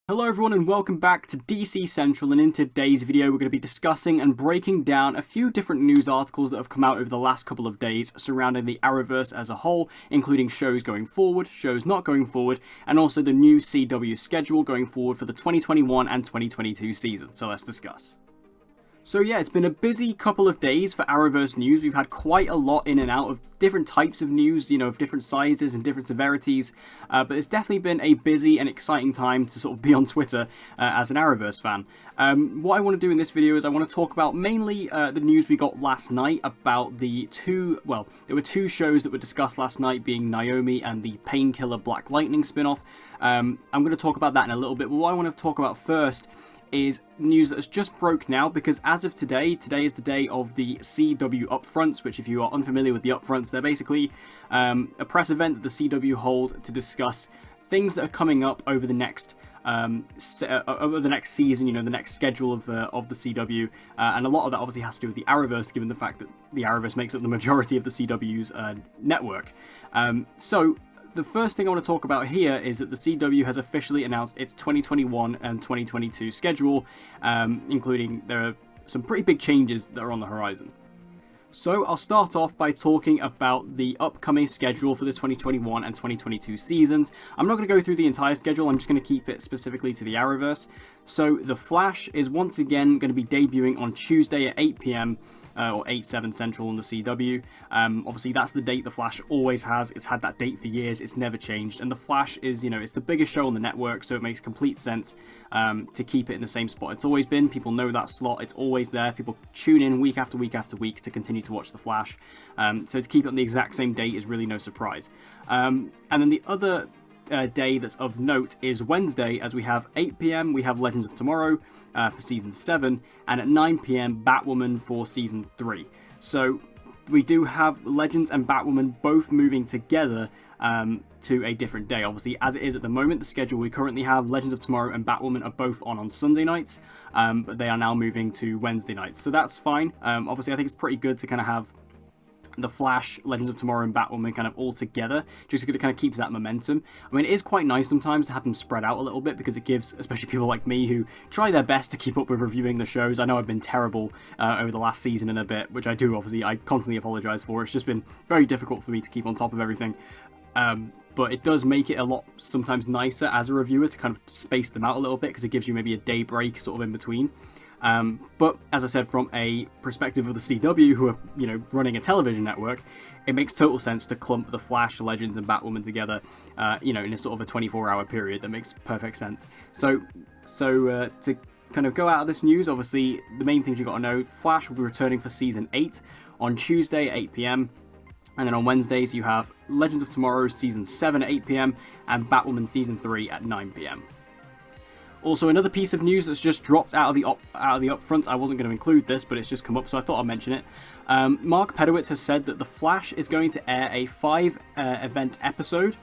Hello everyone and welcome back to DC Central, and in today's video we're going to be discussing and breaking down a few different news articles that have come out over the last couple of days surrounding the Arrowverse as a whole, including shows going forward, shows not going forward, and also the new CW schedule going forward for the 2021 and 2022 season. So let's discuss. So yeah, it's been a busy couple of days for Arrowverse news. We've had quite a lot in and out of different types of news, of different sizes and different severities, but it's definitely been a busy and exciting time to sort of be on Twitter as an Arrowverse fan. What I want to do in this video is I want to talk about mainly the news we got last night about there were two shows that were discussed last night, being Naomi and the Painkiller Black Lightning spin-off. I'm going to talk about that in a little bit, but what I want to talk about first is news that's just broke now, because as of today is the day of the CW Upfronts, which, if you are unfamiliar with the Upfronts, they're basically a press event that the CW hold to discuss things that are coming up over the next season, the next schedule of the CW, and a lot of that obviously has to do with the Arrowverse, given the fact that the Arrowverse makes up the majority of the CW's network. So the first thing I want to talk about here is that the CW has officially announced its 2021 and 2022 schedule, including there are some pretty big changes that are on the horizon. So I'll start off by talking about the upcoming schedule for the 2021 and 2022 seasons. I'm not going to go through the entire schedule, I'm just going to keep it specifically to the Arrowverse. So The Flash is once again going to be debuting on Tuesday at 8 PM, or 8/7 Central on the CW. Obviously that's the date The Flash always has. It's had that date for years, it's never changed, and The Flash is, it's the biggest show on the network, so it makes complete sense to keep it in the same spot it's always been. People know that slot, it's always there, people tune in week after week after week to continue to watch The Flash, so to keep it on the exact same date is really no surprise. And then the other day that's of note is Wednesday, as we have 8 PM, we have Legends of Tomorrow for Season 7, and at 9 PM, Batwoman for Season 3. So we do have Legends and Batwoman both moving together to a different day. Obviously, as it is at the moment, the schedule we currently have, Legends of Tomorrow and Batwoman are both on Sunday nights, but they are now moving to Wednesday nights. So that's fine. Obviously, I think it's pretty good to kind of have The Flash, Legends of Tomorrow, and Batwoman kind of all together, just because it kind of keeps that momentum. I mean, it is quite nice sometimes to have them spread out a little bit, because it gives, especially people like me who try their best to keep up with reviewing the shows. I know I've been terrible over the last season and a bit, which I constantly apologise for. It's just been very difficult for me to keep on top of everything. But it does make it a lot sometimes nicer as a reviewer to kind of space them out a little bit, because it gives you maybe a day break sort of in between. But as I said, from a perspective of the CW, who are, running a television network, it makes total sense to clump The Flash, Legends, and Batwoman together, in a sort of a 24-hour period. That makes perfect sense. So to kind of go out of this news, obviously, the main things you got to know: Flash will be returning for Season 8 on Tuesday at 8 PM. And then on Wednesdays, you have Legends of Tomorrow Season 7 at 8 PM, and Batwoman Season 3 at 9 PM. Also, another piece of news that's just dropped out of the upfronts. I wasn't going to include this, but it's just come up, so I thought I'd mention it. Mark Pedowitz has said that The Flash is going to air a 5-episode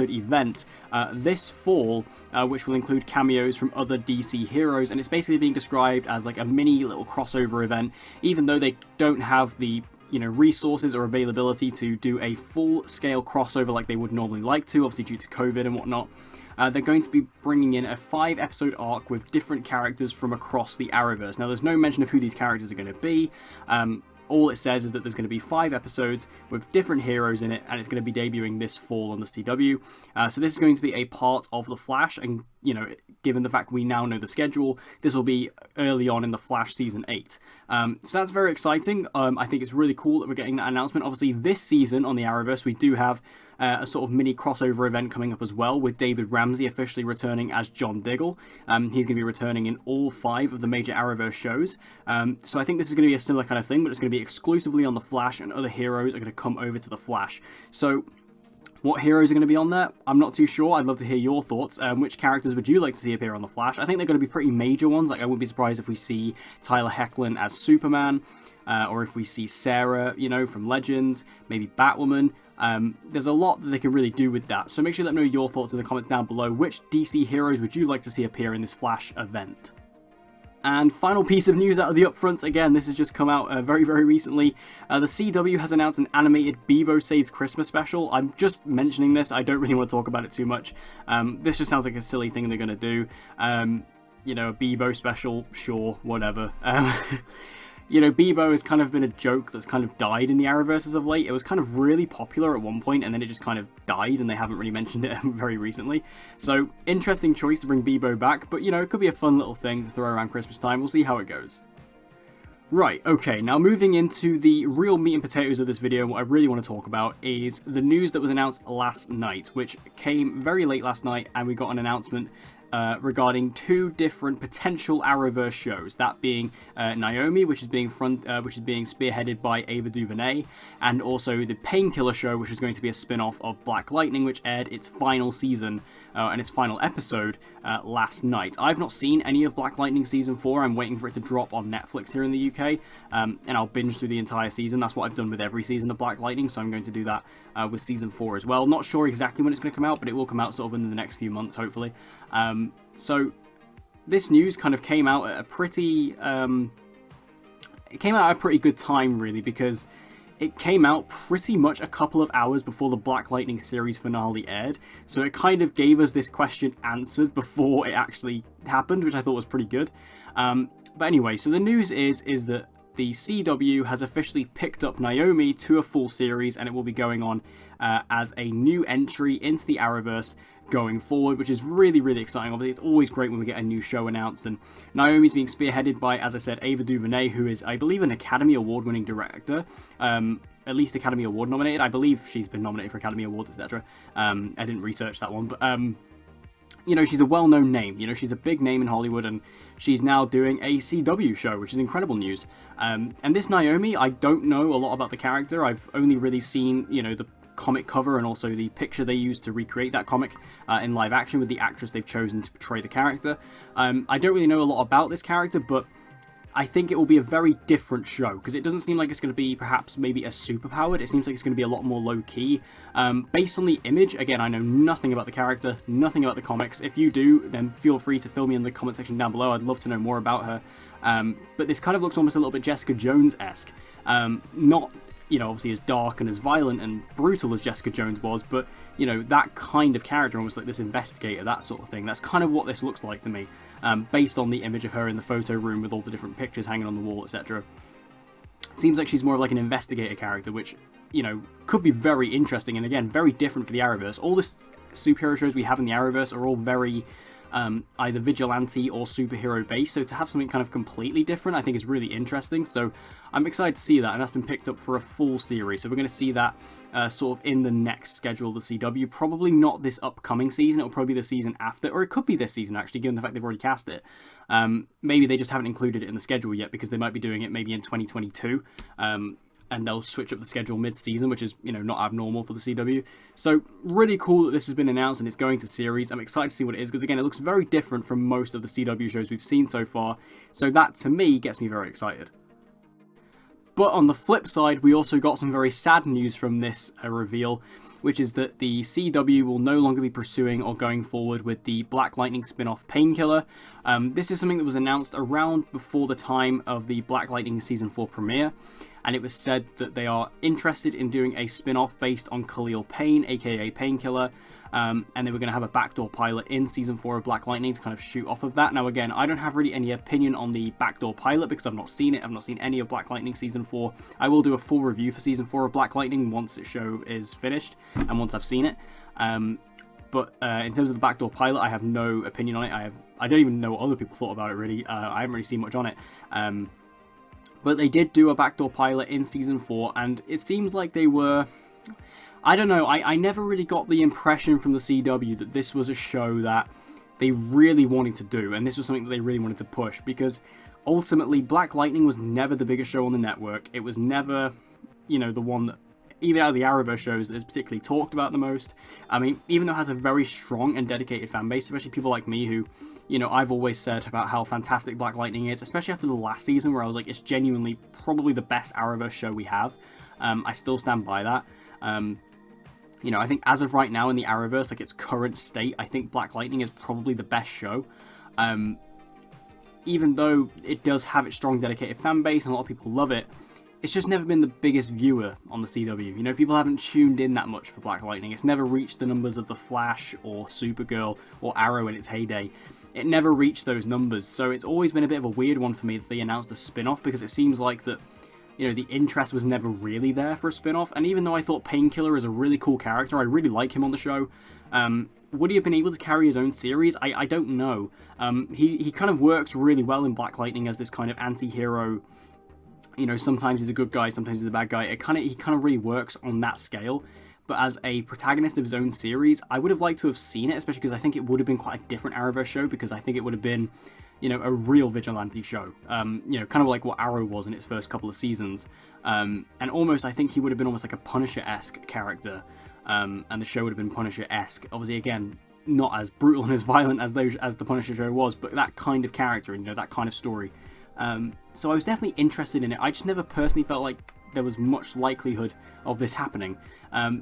event this fall, which will include cameos from other DC heroes, and it's basically being described as like a mini little crossover event, even though they don't have the resources or availability to do a full-scale crossover like they would normally like to, obviously due to COVID and whatnot. They're going to be bringing in a 5-episode arc with different characters from across the Arrowverse. Now, there's no mention of who these characters are going to be. All it says is that there's going to be 5 episodes with different heroes in it, and it's going to be debuting this fall on the CW. So this is going to be a part of The Flash, and, given the fact we now know the schedule, this will be early on in The Flash Season 8. So that's very exciting. I think it's really cool that we're getting that announcement. Obviously, this season on the Arrowverse, we do have a sort of mini crossover event coming up as well, with David Ramsey officially returning as John Diggle. He's going to be returning in all 5 of the major Arrowverse shows. So I think this is going to be a similar kind of thing, but it's going to be exclusively on The Flash, and other heroes are going to come over to The Flash. So what heroes are going to be on there? I'm not too sure. I'd love to hear your thoughts. Which characters would you like to see appear on The Flash? I think they're going to be pretty major ones. Like, I wouldn't be surprised if we see Tyler Hoechlin as Superman, or if we see Sarah, from Legends, maybe Batwoman. There's a lot that they can really do with that. So make sure you let me know your thoughts in the comments down below. Which DC heroes would you like to see appear in this Flash event? And final piece of news out of the Upfronts, again, this has just come out very, very recently. The CW has announced an animated Bebo Saves Christmas special. I'm just mentioning this, I don't really want to talk about it too much. This just sounds like a silly thing they're going to do. You know, a Bebo special, sure, whatever. You know, Bebo has kind of been a joke that's kind of died in the Arrowverse as of late. It was kind of really popular at one point, and then it just kind of died, and they haven't really mentioned it very recently. So, interesting choice to bring Bebo back, but, you know, it could be a fun little thing to throw around Christmas time. We'll see how it goes. Right, okay, now moving into the real meat and potatoes of this video, what I really want to talk about is the news that was announced last night, which came very late last night, and we got an announcement regarding two different potential Arrowverse shows, that being Naomi, which is being spearheaded by Ava DuVernay, and also the Painkiller show, which is going to be a spin-off of Black Lightning, which aired its final season and its final episode last night. I've not seen any of Black Lightning Season 4, I'm waiting for it to drop on Netflix here in the UK, and I'll binge through the entire season. That's what I've done with every season of Black Lightning, so I'm going to do that with Season 4 as well. Not sure exactly when it's going to come out, but it will come out sort of in the next few months, hopefully. So this news kind of came out at a pretty, good time, really, because it came out pretty much a couple of hours before the Black Lightning series finale aired, so it kind of gave us this question answered before it actually happened, which I thought was pretty good. But anyway, so the news is that the CW has officially picked up Naomi to a full series, and it will be going on as a new entry into the Arrowverse going forward, which is really, really exciting. Obviously, it's always great when we get a new show announced, and Naomi's being spearheaded by, as I said, Ava DuVernay, who is, I believe, an Academy Award-winning director, at least Academy Award nominated. I believe she's been nominated for Academy Awards, etc. I didn't research that one, but you know, she's a well-known name. You know, she's a big name in Hollywood, and she's now doing a CW show, which is incredible news. And this Naomi, I don't know a lot about the character. I've only really seen, you know, the comic cover and also the picture they used to recreate that comic in live action with the actress they've chosen to portray the character. I don't really know a lot about this character, but I think it will be a very different show, because it doesn't seem like it's going to be perhaps maybe a superpowered. It seems like it's going to be a lot more low-key. Based on the image, again, I know nothing about the character, nothing about the comics. If you do, then feel free to fill me in the comment section down below. I'd love to know more about her. But this kind of looks almost a little bit Jessica Jones-esque. Not, you know, obviously as dark and as violent and brutal as Jessica Jones was, but, you know, that kind of character, almost like this investigator, that sort of thing. That's kind of what this looks like to me. Based on the image of her in the photo room with all the different pictures hanging on the wall, etc. Seems like she's more of like an investigator character, which, you know, could be very interesting, and again, very different for the Arrowverse. All the superhero shows we have in the Arrowverse are all very either vigilante or superhero based, so to have something kind of completely different I think is really interesting. So I'm excited to see that, and that's been picked up for a full series, so we're going to see that sort of in the next schedule of the CW. Probably not this upcoming season, it'll probably be the season after, or it could be this season actually, given the fact they've already cast it. Maybe they just haven't included it in the schedule yet, because they might be doing it maybe in 2022, and they'll switch up the schedule mid-season, which is, you know, not abnormal for the CW. So really cool that this has been announced and it's going to series. I'm excited to see what it is, because again, it looks very different from most of the CW shows we've seen so far, so that to me gets me very excited. But on the flip side, we also got some very sad news from this reveal, which is that the CW will no longer be pursuing or going forward with the Black Lightning spin-off Painkiller. This is something that was announced around before the time of the Black Lightning Season 4 premiere, and it was said that they are interested in doing a spin-off based on Khalil Payne, aka Painkiller, and they were going to have a backdoor pilot in Season 4 of Black Lightning to kind of shoot off of that. Now again, I don't have really any opinion on the backdoor pilot because I've not seen it. I've not seen any of Black Lightning Season 4. I will do a full review for Season 4 of Black Lightning once the show is finished and once I've seen it. But in terms of the backdoor pilot, I have no opinion on it. I don't even know what other people thought about it, really. I haven't really seen much on it. But they did do a backdoor pilot in Season 4, and it seems like they were... I don't know, I never really got the impression from the CW that this was a show that they really wanted to do, and this was something that they really wanted to push, because ultimately Black Lightning was never the biggest show on the network. It was never, you know, the one that, even out of the Arrowverse shows, that is particularly talked about the most. I mean, even though it has a very strong and dedicated fan base, especially people like me who, you know, I've always said about how fantastic Black Lightning is, especially after the last season where I was like, it's genuinely probably the best Arrowverse show we have. I still stand by that. You know, I think as of right now in the Arrowverse, like its current state, I think Black Lightning is probably the best show. You even though it does have its strong dedicated fan base and a lot of people love it, it's just never been the biggest viewer on the CW. You know, people haven't tuned in that much for Black Lightning. It's never reached the numbers of The Flash or Supergirl or Arrow in its heyday. It never reached those numbers, so it's always been a bit of a weird one for me that they announced a spin-off, because it seems like that, you know, the interest was never really there for a spin-off. And even though I thought Painkiller is a really cool character, I really like him on the show, would he have been able to carry his own series? I don't know. He kind of works really well in Black Lightning as this kind of anti-hero. You know, sometimes he's a good guy, sometimes he's a bad guy. He kind of really works on that scale. But as a protagonist of his own series, I would have liked to have seen it, especially because I think it would have been quite a different Arrowverse show, because I think it would have been, you know, a real vigilante show. You know, kind of like what Arrow was in its first couple of seasons. And almost, I think he would have been almost like a Punisher-esque character. And the show would have been Punisher-esque. Obviously, again, not as brutal and as violent as the Punisher show was, but that kind of character, and, you know, that kind of story. So I was definitely interested in it. I just never personally felt like there was much likelihood of this happening.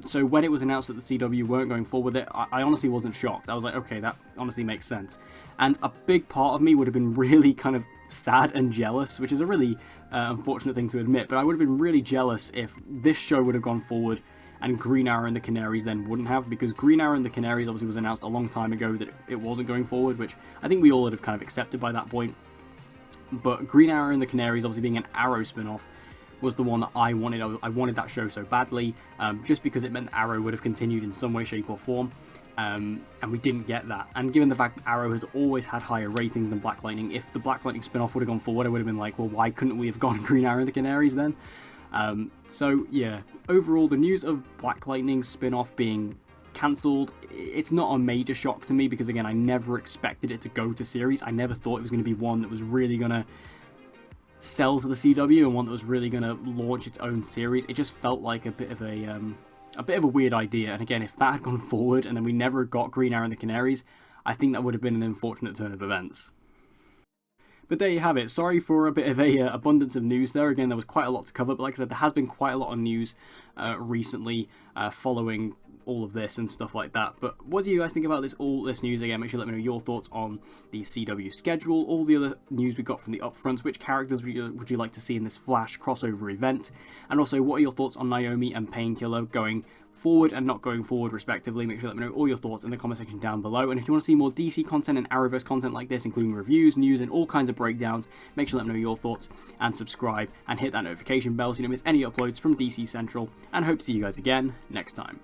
So when it was announced that the CW weren't going forward with it, I honestly wasn't shocked. I was like, okay, that honestly makes sense. And a big part of me would have been really kind of sad and jealous, which is a really unfortunate thing to admit, but I would have been really jealous if this show would have gone forward and Green Arrow and the Canaries then wouldn't have, because Green Arrow and the Canaries obviously was announced a long time ago that it wasn't going forward, which I think we all would have kind of accepted by that point. But Green Arrow and the Canaries, obviously being an Arrow spin-off, was the one that I wanted. I wanted that show so badly, just because it meant Arrow would have continued in some way, shape or form, and we didn't get that. And given the fact that Arrow has always had higher ratings than Black Lightning, if the Black Lightning spin-off would have gone forward, I would have been like, well, why couldn't we have gone Green Arrow and the Canaries then? So yeah, overall, the news of Black Lightning's spin-off being cancelled, it's not a major shock to me, because again, I never expected it to go to series. I never thought it was going to be one that was really going to sell to the CW and one that was really going to launch its own series. It just felt like a bit of a weird idea. And again, if that had gone forward and then we never got Green Arrow and the Canaries, I think that would have been an unfortunate turn of events. But there you have it. Sorry for a bit of a abundance of news there. Again, there was quite a lot to cover, but like I said, there has been quite a lot of news recently following all of this and stuff like that. But what do you guys think about all this news? Again, make sure to let me know your thoughts on the CW schedule, all the other news we got from the Upfronts, which characters would you like to see in this Flash crossover event, and also what are your thoughts on Naomi and Painkiller going forward and not going forward respectively. Make sure to let me know all your thoughts in the comment section down below. And if you want to see more DC content and Arrowverse content like this, including reviews, news and all kinds of breakdowns, make sure to let me know your thoughts and subscribe and hit that notification bell so you don't miss any uploads from DC Central, and hope to see you guys again next time.